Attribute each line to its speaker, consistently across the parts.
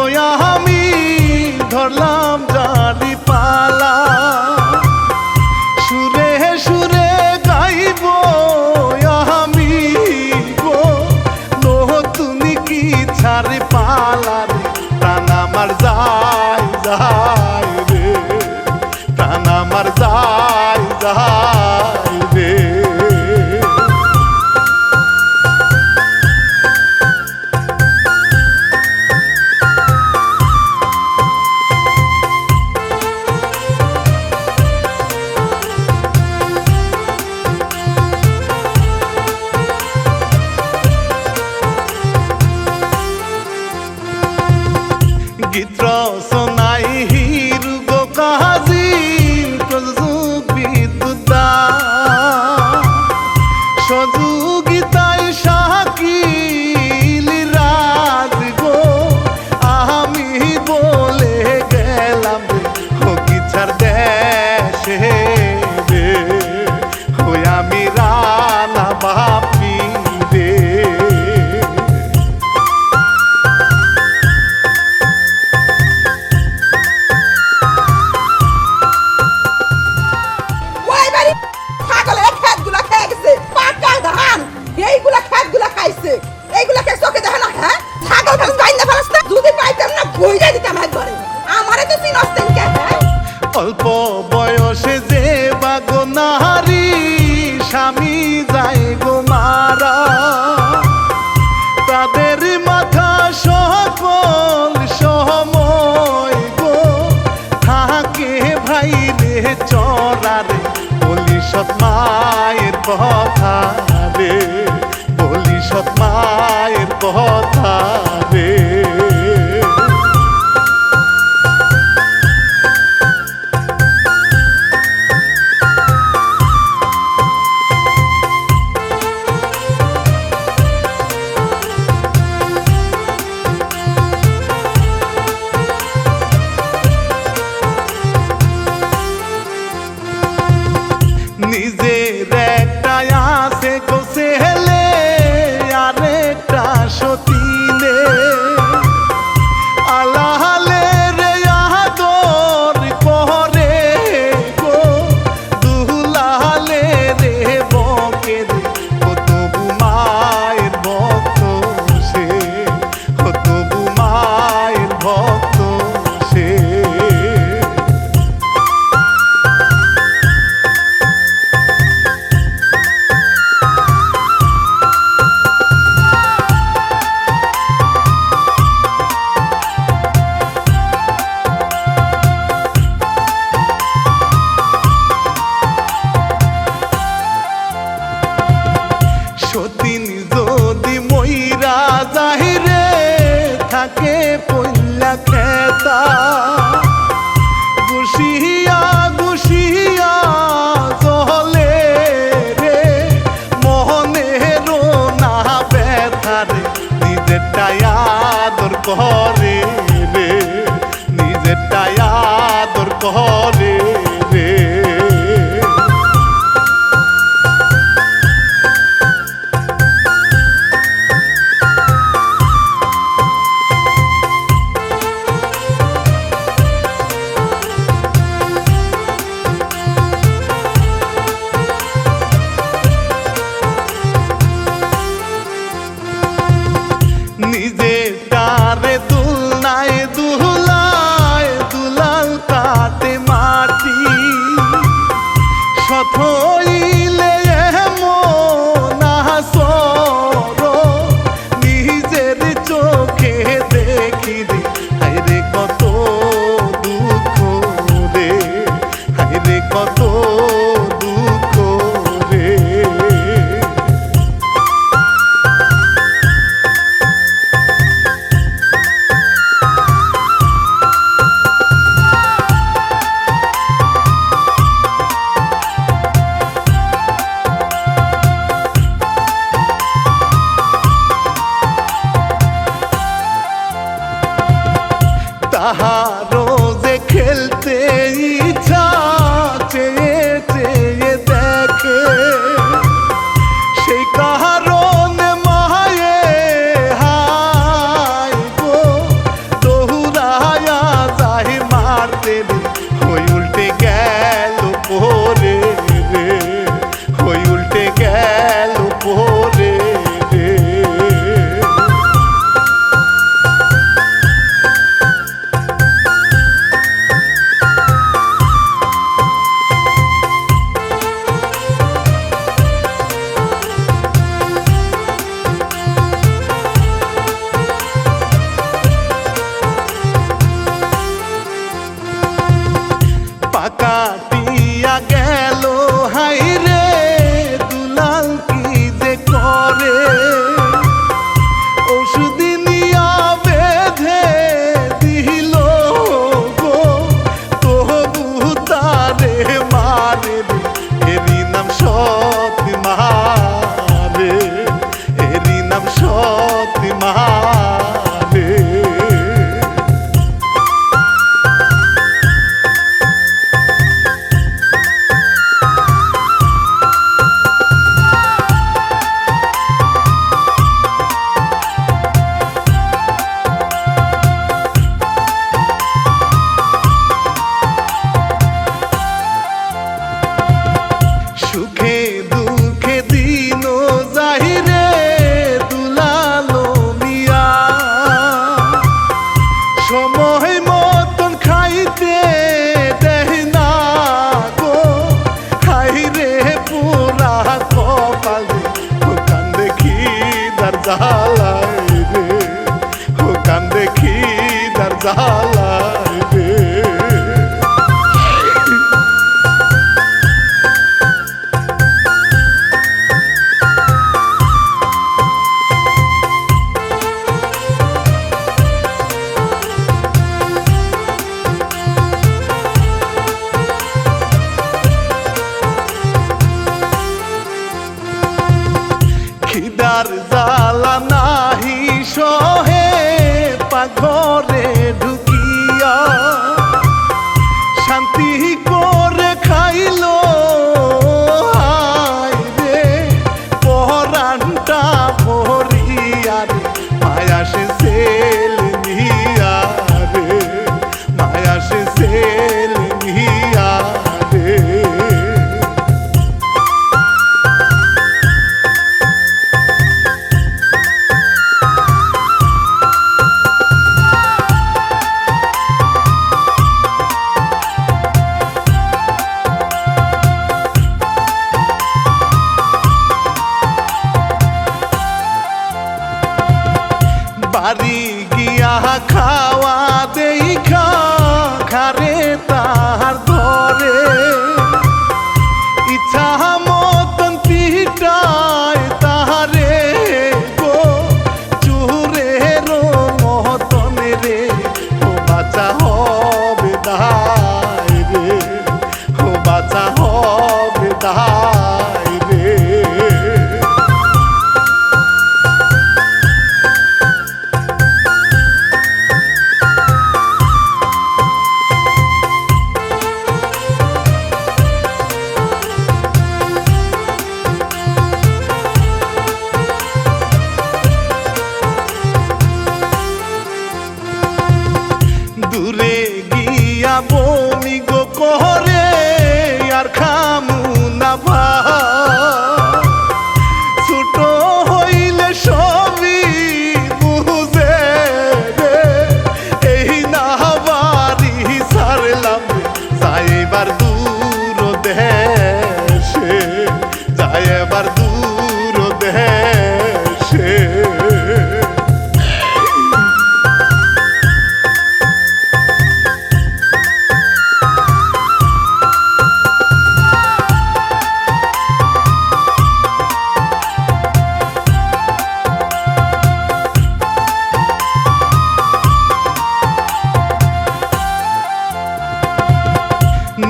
Speaker 1: আমি ধরলাম জারি পালা সুরে সুরে গাইব আমি গো নতুন কি ছাড়ি পালা রে প্রাণ আমার যায় যায় রে প্রাণ আমার যায় যায় রে গীত রচনাই হিরুগো কাজী প্রযোজক বিদ্যুৎ সহযোগিতায় শাকিল রাজ গো আমি বলে গেলাম ও গিছার দেশে রে হই আমি রানা বাপি রে অল্প বয়সে যে বাগো নারী স্বামী যায় গো মারা তাদের মাথা সকল সময় গো থাকে ভাই রে চরারে বলি সৎ মায়ের কথা রে বলি সৎ মায়ের কথা রে নিজের একটা আছে গো ছেলে আরেকটা সতীনে আলাহালে রে আদর করে গো দুলালে রে বকে রে কত মায়ের ভক্ত সে কত মায়ের ভক্ত সে সতীন যদি মইরা যাহিরে থাকে পল্লা খেতা গুছিয়া গুছিয়া জলে রে মোহনের না ব্যথা রে নিজেরটাই আদর করে রে নিজেরটাই আদর করে রে নিজে তারে দুলনায় দুলায় দুলাল কাটে মাটি শত হইলে এমন আসর নিজের চোখে দেখি রে হায়রে কত দুঃখ রে হায়রে কত দুঃখ রে তাহারো যে খেলতে ইচ্ছা চেয়ে চেয়ে দেখে সেই কারণে মায়ে হায় গো সময় মতন খাইতে দেয় না গো, হাই রে পুরা কপালে হুকান দেখি দার জ্বালায় রে, হুকান দেখি দার জ্বালায় রে। খিদার জ্বালা নাহি সহে পাঘরে ঢুকিয়া, শান্তি করে খাইলো হায় রে পরানটা ভরিয়া রে, মায়া সে সেল নিয়া রে, মায়া সে সেল নিয়া রে। বাড়ি গিয়া খাওয়া দেখা ঘরে তার ধরে, ইচ্ছা মতন পিটায় তাহারে গো, চুরের মতন রে ও বাঁচা হবে দায় রে, ও বাঁচা হবে দায় রে। দূরে গিয়া বমি গো করে আর খামু না ভাত, ছোট হইলে সবই বুঝে রে, এই না বাড়ি ছাড়লাম যাইবার দূর দেশে, যাইবার দূর দেশে।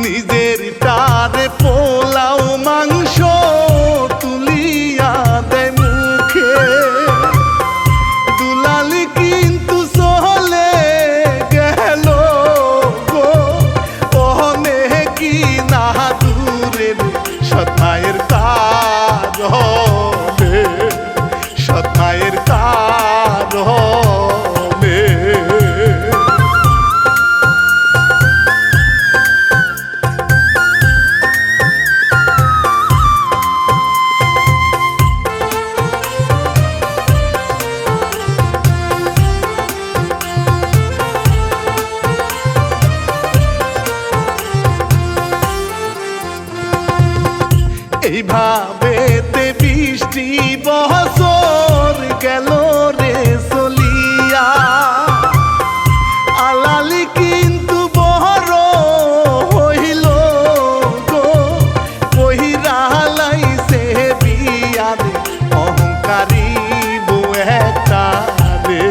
Speaker 1: নিজের টারে পোলাও মাংস তুলিয়া দেয় মুখে, দুলালি কিন্তু চলে গেল গো, ওহনে কি না দূরের সৎমায়ের কারণে, সৎমায়ের কারণে। এইভাবেতে 20টি বছর গেল রে চলিয়া, আলালি কিন্তু বড় হইল গো, কহিরা লাইছে বিয়া রে অহংকারী বউ একটা রে,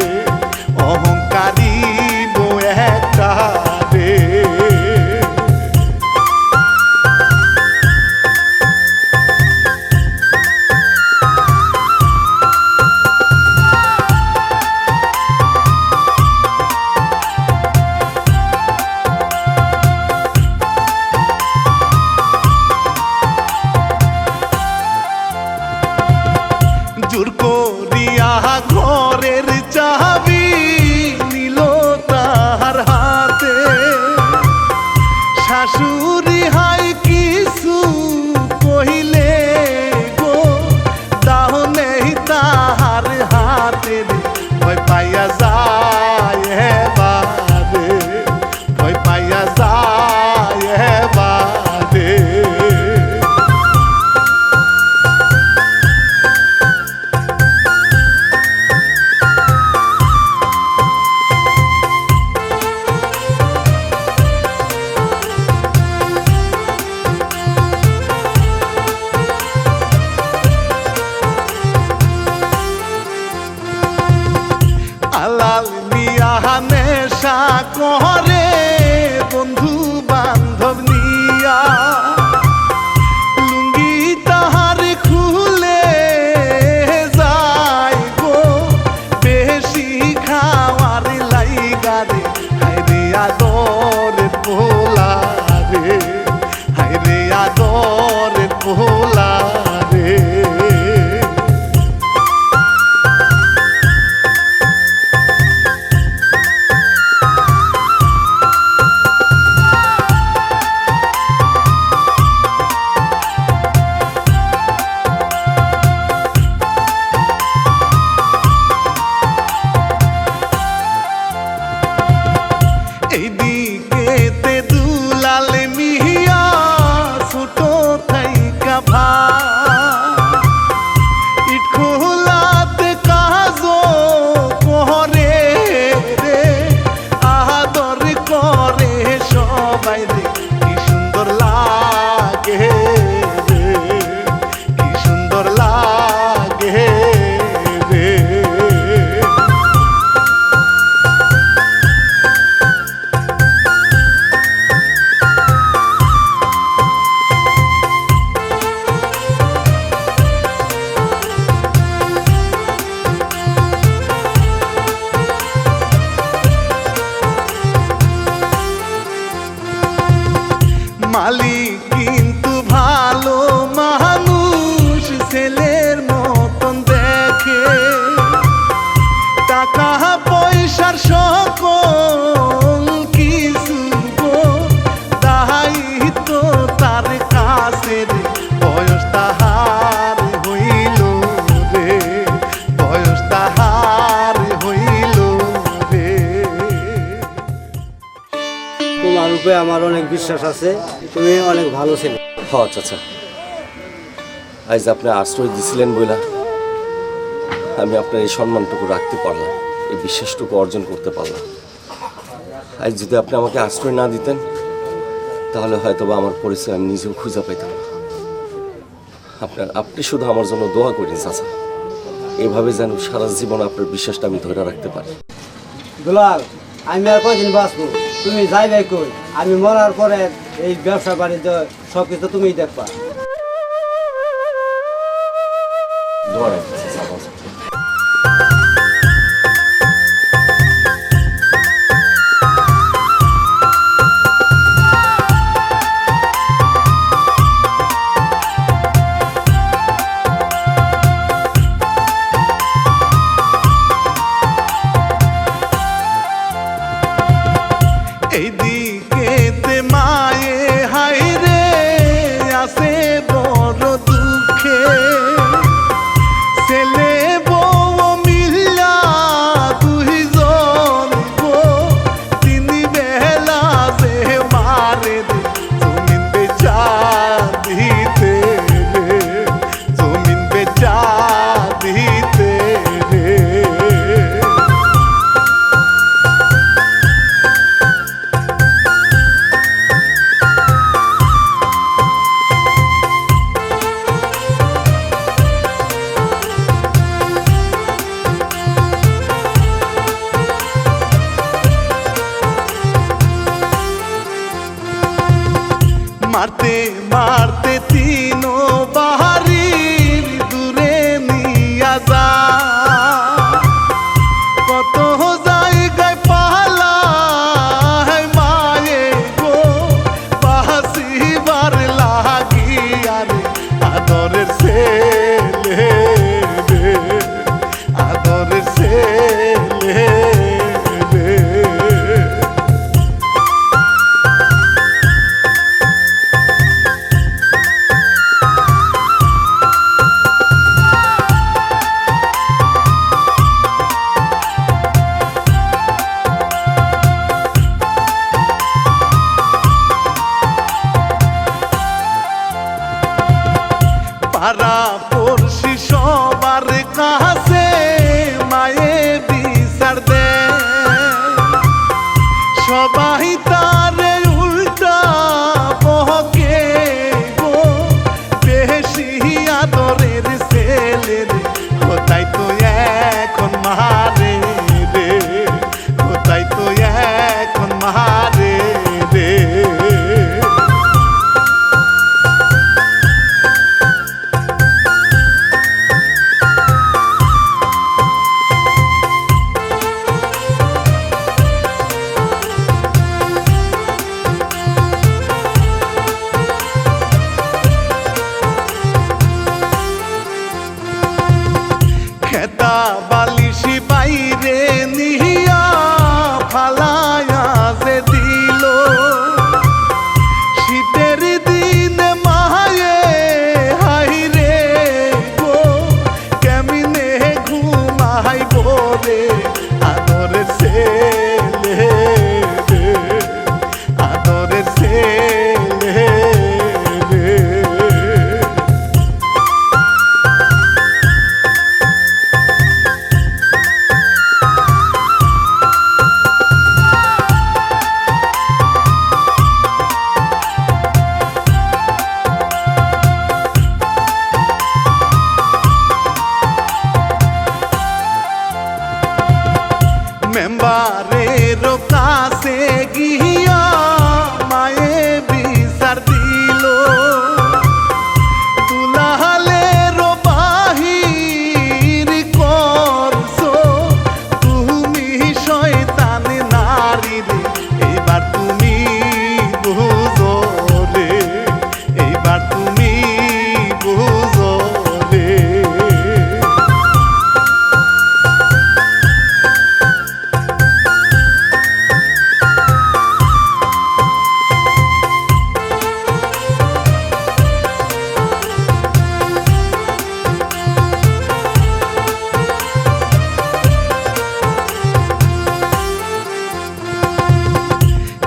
Speaker 1: অহংকারী বউ একটা রে। নেশা করে বন্ধু বান্ধব নিয়া লুঙ্গি তাহার খুলে যায় গো বেশি খাওয়ার লাইগা রে হায়রে আদরের পোলা রে হায়রে আদরের পোলা রে এইদিকেতে দুলাল মিয়া ছোট থাইকা ভাই ইট খোলাতে কাজ করে রে আদর করে সবাই রে কি সুন্দর লাগে রে কি সুন্দর লাগে রে মালিক কিন্তু ভালো মানুষ ছেলের মতন দেখে টাকা পয়সার সকল কিছু গো দায়িত্ব তার কাছে রে বয়স তাহার হইল রে বয়স তাহার হইল রে
Speaker 2: তোমার উপরে আমার অনেক বিশ্বাস আছে তুমি অনেক ভালো ছেলে
Speaker 3: হ্যাঁ চাচা আজ আপনি আশ্রয় দিছিলেন বইলা আমি আপনার এই সম্মানটুকু রাখতে পারলাম এই বিশ্বাসটুকু অর্জন করতে পারলাম আজ যদি আপনি আমাকে আশ্রয় না দিতেন তাহলে হয়তো বা আমার পরিচয় আমি নিজেও খুঁজে পাইতাম না আপনি শুধু আমার জন্য দোয়া করেন চাচা এইভাবে যেন সারা জীবন আপনার বিশ্বাসটা আমি ধরে রাখতে পারি
Speaker 2: দুলাল আমি আর কয়দিন বাঁচবো তুমি যাইবে কই আমি মরার পরে এই ব্যবসা বাণিজ্য সবকিছু তুমিই দেখবা
Speaker 3: দোয়া রাখবেন চাচা আমার জন্য।
Speaker 1: এইদিকেতে মায়ে হায়রে আসে বড় দুঃখে ছেলে বউ মিল্লা দুইজন গো তিন বেলা যে মারে রে জমিন বেচা দিতে রে জমিন বেচা দিতে রে মারতে মারতে তিনো বাহারির দূরে নিয়া যা কত জায়গায় পালা মায়ে গো বাসিবার লাগিয়া রে আদরের ছেলে রে আদরের ছেলে রে পাড়া পড়শি সবার কাছে মায়ে বিচার দে সবাই তারে উল্টা বহকে গো বেশি আদরের ছেলে রে কোথায় তো এখন মারে রে কোথায় তো কাছে গিয়া মায়ে বিচার দিল দুলালের বাহির করছো তুমি শয়তান নারী রে এইবার তুমি বুঝো রে এইবার তুমি বুঝো রে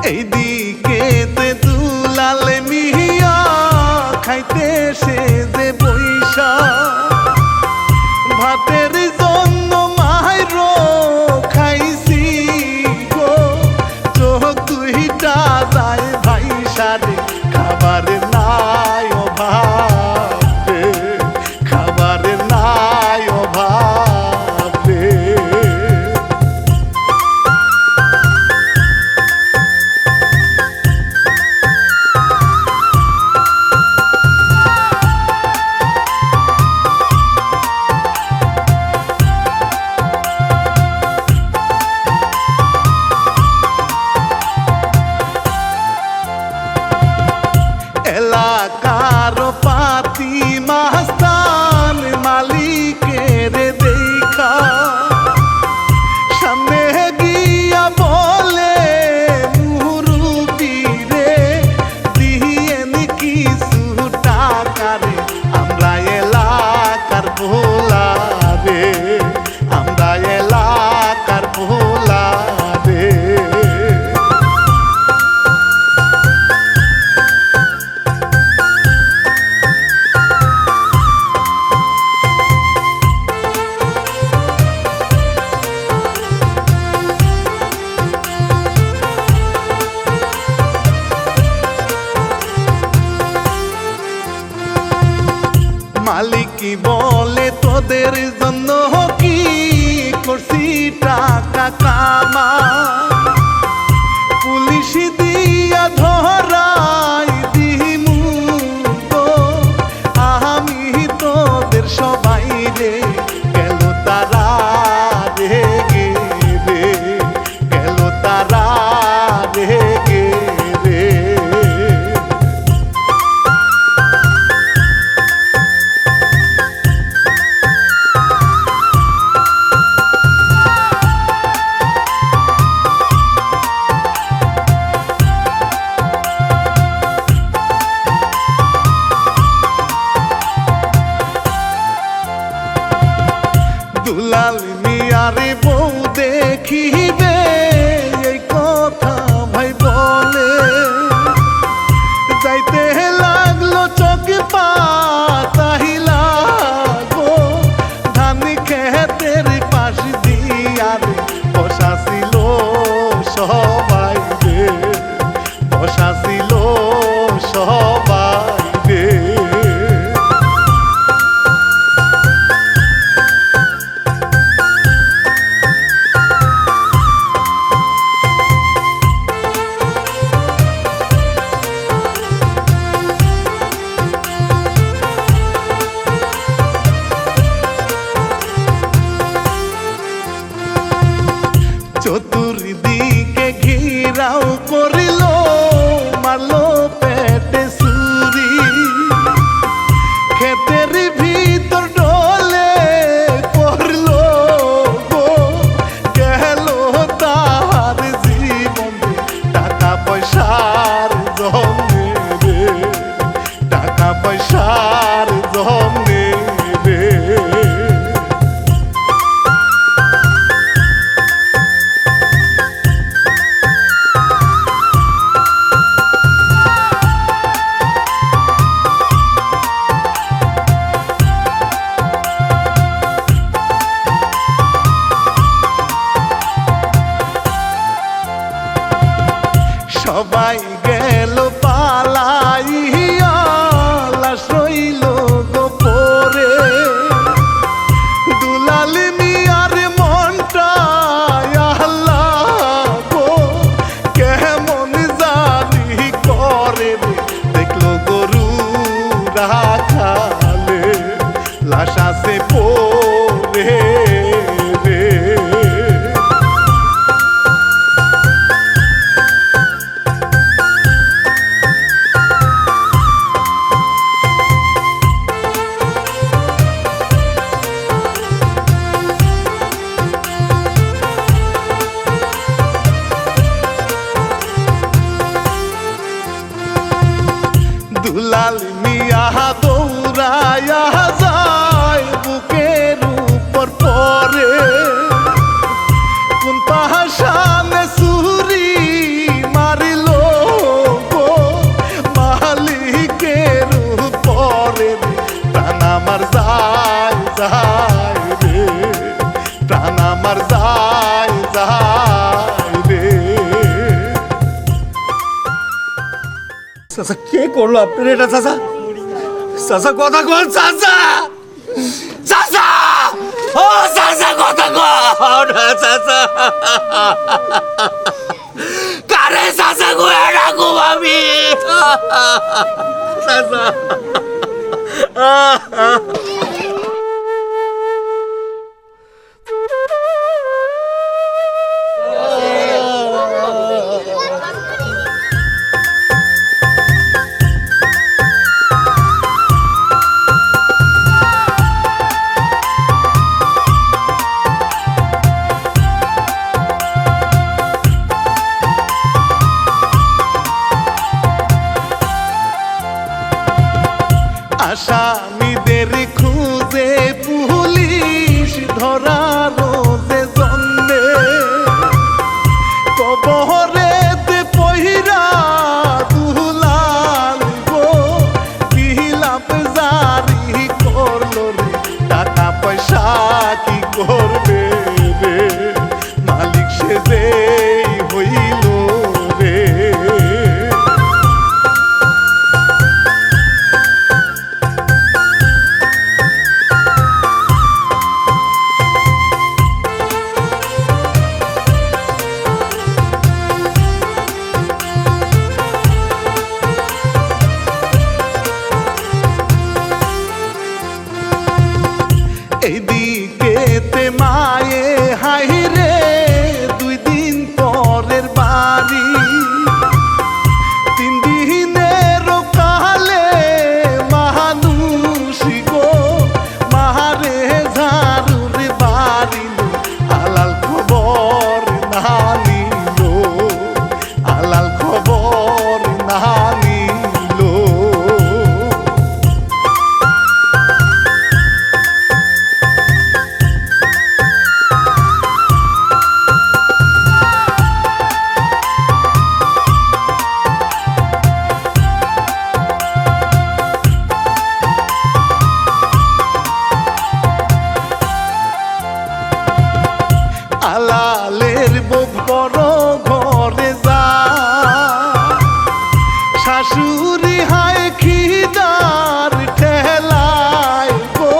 Speaker 1: এইদিকে দুলাল মিয়া খাইতে সে যে বৈশা ভাতের জন্য মায়ের খাইছি গো চোখ দুইটা যায় ভাই সারে খাবার নাই অভাব রে খাবার নাই অভাব রে এলাকার পাতি মাস্তান মালিকের দেখা সামনে গিয়া বলে মুরুবি রে দিয়েন কিছু টাকা রে আমরা এলাকার ভোলা রে আমরা এলাকার ভোলা রে মালিক বলে তোদের জন্য কি করছি টাকা কামা পুলিশ দিয়া ধরাই দিমু গো আমি তোদের সবাই রে গেল তারা রে গে রে গেল তারা রে গে রে দুলাল মিয়ারে বউ দেখিবে এই কথা ভাই বলে যাইতে লাগলো চোখ পাতাহিলা গো ধান খেতের পাশ দিয়ারে বসা ছিল সবাই রে বসা ছিল সবাই রে চতুর্দিকে ঘিরাও করিল মারলো পেটে সুরি ক্ষেতের ভিতর ডলে পড়লো গো গেল তার জীবন টাকা পয়সার জমে রে টাকা পয়সার জমে রে সবাই গেল পালাইয়া লাশ রইল গোপরে দুলাল মিয়ার মনটা আল্লাহ গো দুলাল মিয়া দৌড়ায়া যায় বুকের উপর পরে কোন পাহাশানে সুরি মারিল গো মালিকের উপরে প্রাণ আমার যায় যায় রে প্রাণ আমার যায় যায় রে।
Speaker 3: চাচা কে করলো আপনার এটা চাচা? চাচা কথা কন চাচা, চাচা ও চাচা কথা কন না চাচা, কারে চাচা গো এটা ঘুমাবি চাচা।
Speaker 1: আসামিদের খুঁজে পুলিশ ধরারো যে জন্যে কবরেতে পহিরা দুলাল গো বিলাপ জারি করলো রে টাকা পয়সা কি করবে রে মালিক সে যেই হইল রে। এইদিকে মায়ে হাইরে 2 দিন পরের বাড়ি 3 দিনের কালে মানুষ গো মারে ঝাড়ুর বাড়ি আলাল খবর না নিল আলাল খবর না নিল। আলালের বড় ঘরে যা শাশুড়ি হায় খিদার ঠেলায় গো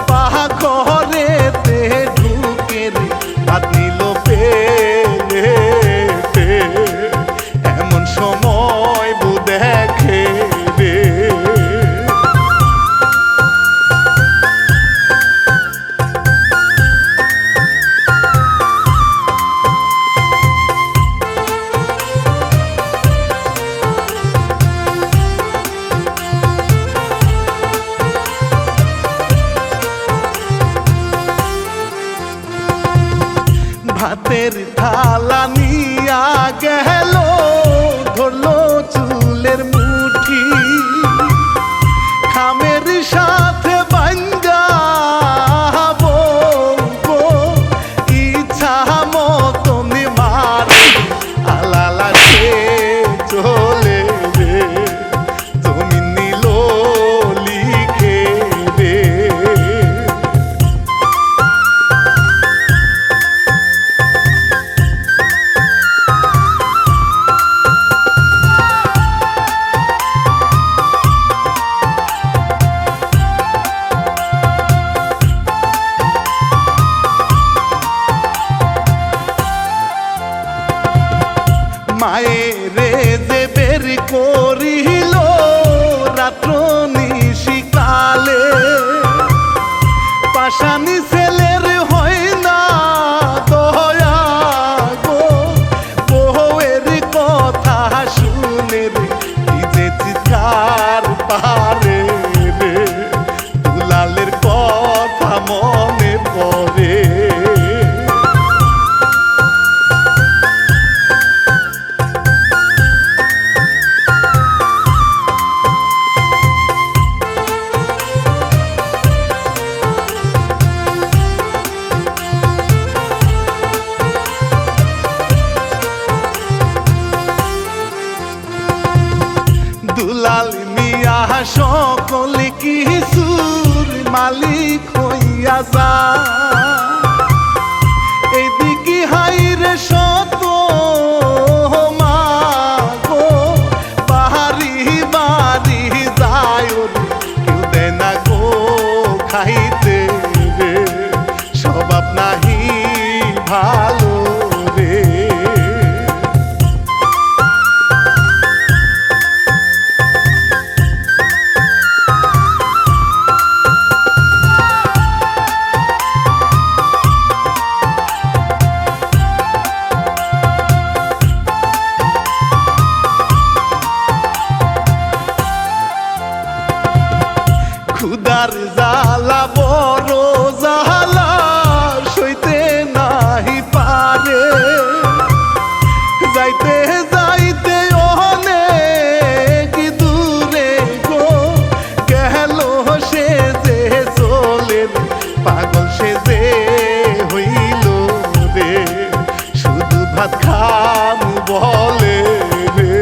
Speaker 1: পাহা ঘরেতে ঢুকে রে ভাত নিল পেলেতে এমন সময় বু দেখে রে। ভাতের থালা নিয়া গেল ধরলো চুলের মুঠি খামের সাথে বাঙ্গাবো গো ইচ্ছা মতন মারি আলালা সে চলে রে জমি নিল লিখে রে। মায়েরে যে বের করিল রাত্র নিশিকালে পাশানি ছেলের হয় না দয়া গো বউয়ের কথা শুনে রে কি যে চিৎকার পারে রে দুলালের কথা মনে পড়ে। দুলাল মিয়া সকল কিছুর মালিক হইয়া যা এদিকে হাইরে শত মাগো বাড়ি বাড়ি যায় কেউ দেয় না গো খাইতে রে স্বভাব নাহি ভালো রে খুদার জ্বালা বড় জ্বালা সইতে নাহি পারে যাইতে যাইতে অনেক দূরে গো গেল সে যে চলে পাগল সে যে হইল রে শুধু ভাত খাম বলে রে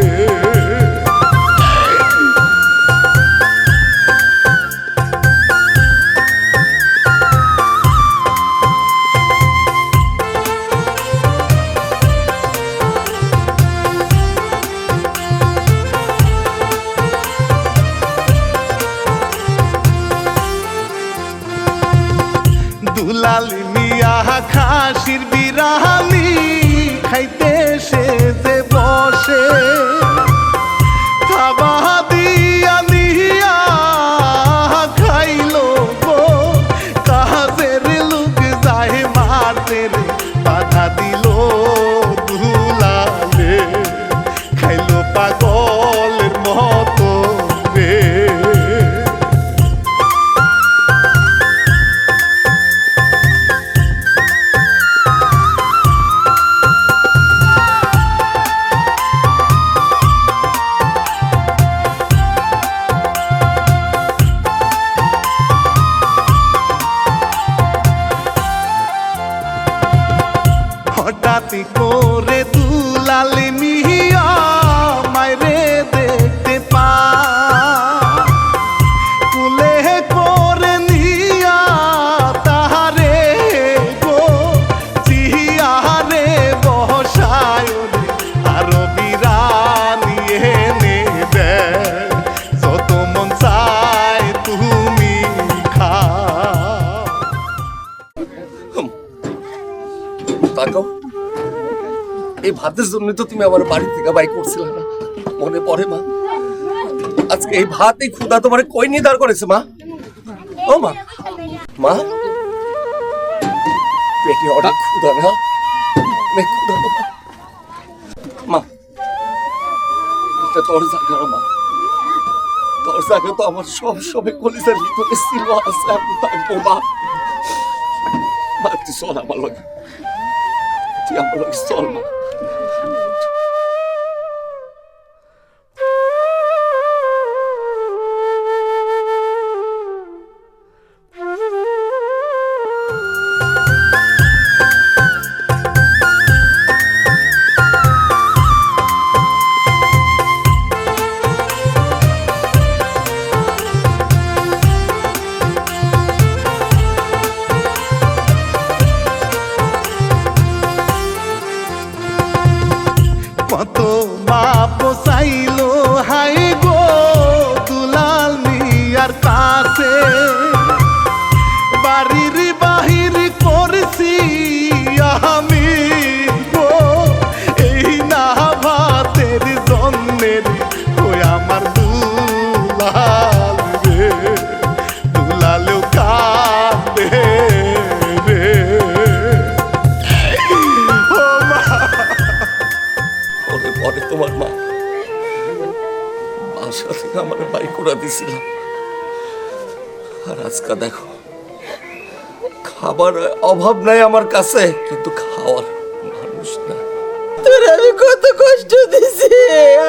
Speaker 1: দুলাল মিয়া খাসির বিরানি খাইতে সে যে বসে খাবা দিয়া নিয়া খাইলো গো কাজের লোক যায় মারতে রে বাধা দিল দুলালে খাইলো পাগলের মতো রে হঠাৎ করে দুলাল মিয়া মাইরে দেখতে পা কুলে করে নিয়া তাহারে গো চিয়ারে বসায় আরো বিরানি এনে দেয় যত মন চায় তুমি খাও
Speaker 3: তাকাও এই ভাতের জন্য তো তুমি আমার বাড়ি থেকে বাই করছিলে না মনে পড়ে মা আজকে এই ভাত এই ক্ষুধা তোমার কই নিয়ে দাঁড় করেছে মা ও মা মা পেটে অনেক ক্ষুধা না অনেক ক্ষুধা তো মা এটা তোর জায়গা মা তোর জায়গা তো আমার সব সময় কলিজার ভিতরে ছিল আছে আমি থাকবো মা মা তুই চল আমার লগে তুই আমার লগে চল মা
Speaker 1: কত মা পোসাইলো হাই গো দুলাল মিয়ার কাছে বাড়ির বাহির করছি আমি গো এই না ভাতের জন্মের ওই আমার দুলাল রে দুলালেও কাঁদে রে ও মা
Speaker 3: পরে তোমার মা বাসা থেকে আমার বাড়ি করে দিয়েছিলাম আর আজকে দেখো খাবার অভাব নাই আমার কাছে কিন্তু খাওয়ার মানুষ না
Speaker 4: তোর আমি কত কষ্ট দিছি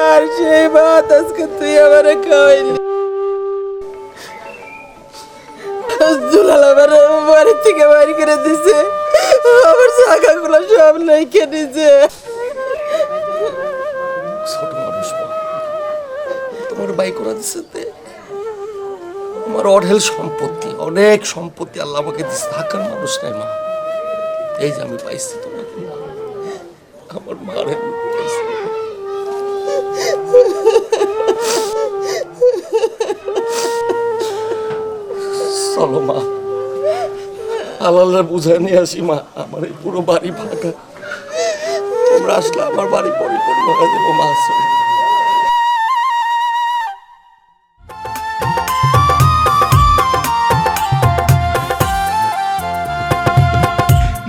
Speaker 4: আর সেই ভাত আজকে তুই আমার খাওয়াইলি দুলাল আমার বাড়ি থেকে বাড়ি করে দিছে আমার জায়গাগুলো সব নাইকে নিছে
Speaker 3: ছোট মানুষ মা তোমার বাই করে দিচ্ছে আমার অঢেল সম্পত্তি, অনেক সম্পত্তি আল্লাহ আমাকে দিচ্ছে, থাকার মানুষ নাই মা। এই যে আমি পাইছি তোমাকে, আমার মারে পাইছি। চলো মা, আল্লাহ বুঝায় নিয়ে আসি মা। আমার এই পুরো বাড়ি ফাঁকা, তোমরা আসলে আমার বাড়ি পরিপূর্ণ হয়ে দেবো মা।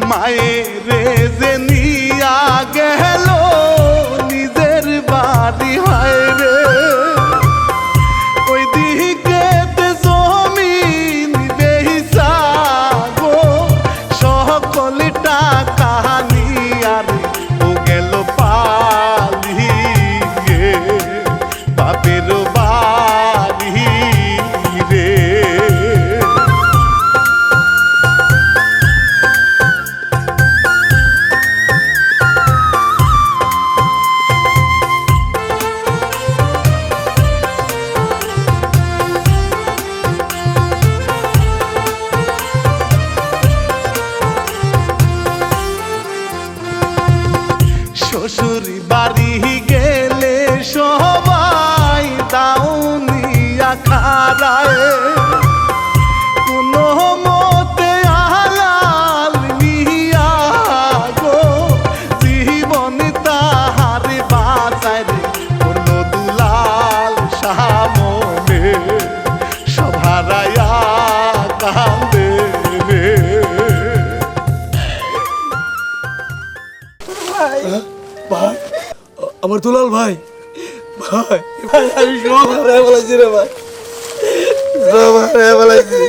Speaker 1: মায়েরে যে নিয়া গেল নিজের বাড়ি, হয় রে ওই দিকে জমিন বেহিসা গো, সকল টাকা নিয়ার ও গেল পালিয়ে বাপের বাড়ি রে। শ্বশুর বাড়ি গেলে সবাই দাউনিয়া খারায়, কোনো মতে আলাল নিয়া গো জীবন তাহার বাঁচায় রে, কোনো দুলাল সামনে সভারায়া কান্দে রে।
Speaker 5: ভাই, আমার দুলাল ভাই, ভাই ভাই আমি সব হারায় বলেছি রে ভাই, সব হারায় বলেছি।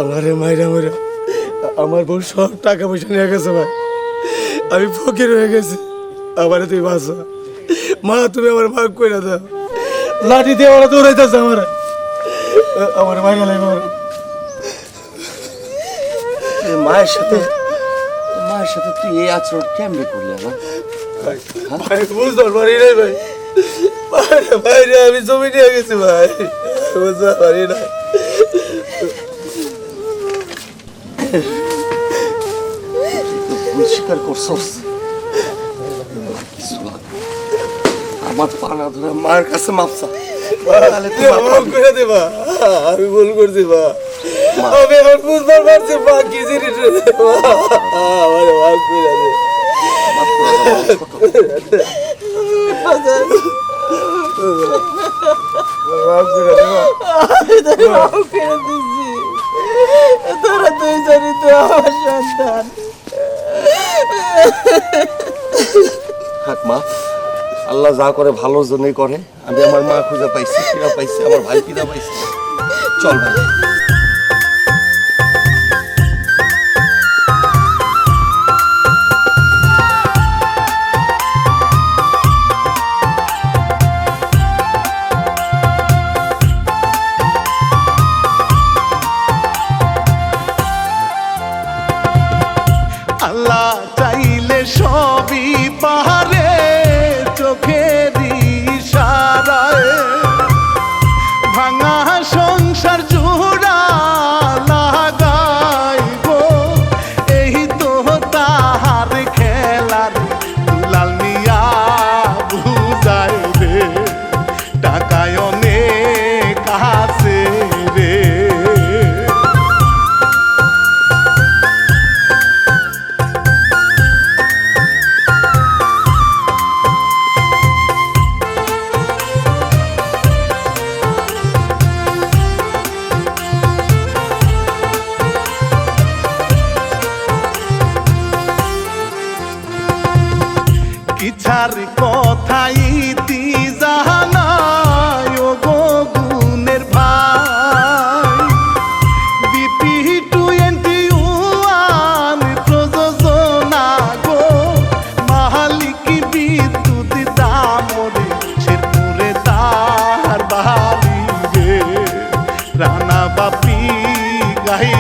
Speaker 5: আমারে মাইরা মাইরা আমার বউ সব টাকা পয়সা নিয়ে গেছে ভাই, আমি ফকির হয়ে গেছি। আমারে তুই বাঁচা মা, তুমি আমার মাফ করে দাও। লাঠি দিয়ে ওরা দৌড়াইতেছে আমার মাইরা লাগবে।
Speaker 3: মায়ের সাথে তুই এই আচরণ কেমনে করলি আমার?
Speaker 5: ভাই বুঝতে পারি নাই ভাই, বাইরে আমি জমি নিয়ে গেছি ভাই, বুঝতে পারি না।
Speaker 3: ভুল স্বীকার করছস, আমার পানা ধরে মায়ের কাছে মাপসা,
Speaker 5: করে দেবা আমি ভুল করছি বা, আমি এখন বুঝতে পারছি বা কি জিনিস আমার মাফ করে দে।
Speaker 4: তোরা তুই জানি তো আমার সন্তান।
Speaker 3: থাক মা, আল্লাহ যা করে ভালোর জন্যই করে। আমি আমার মা খুঁজে পাইছি, ফিরা পাইছি, আমার ভাই ফিরা পাইছি। চল ভাই।
Speaker 1: আল্লাহ চাইলে সবই পারে, চোখের ইশারায় ভাঙা সংসার জোড়া লাগাই গো, এই তো তাহার খেলার দুলাল মিয়া বুঝায় রে, টাকায় অনেক আছে রে। ইচ্ছার কথাই তি জানাই ও গো গুণের ভাই, BP21 প্রযোজনা গো, মালিক বিদ্যুৎ দামরে শেরপুরে তার বাড়ি রে, রানা বাপি গাই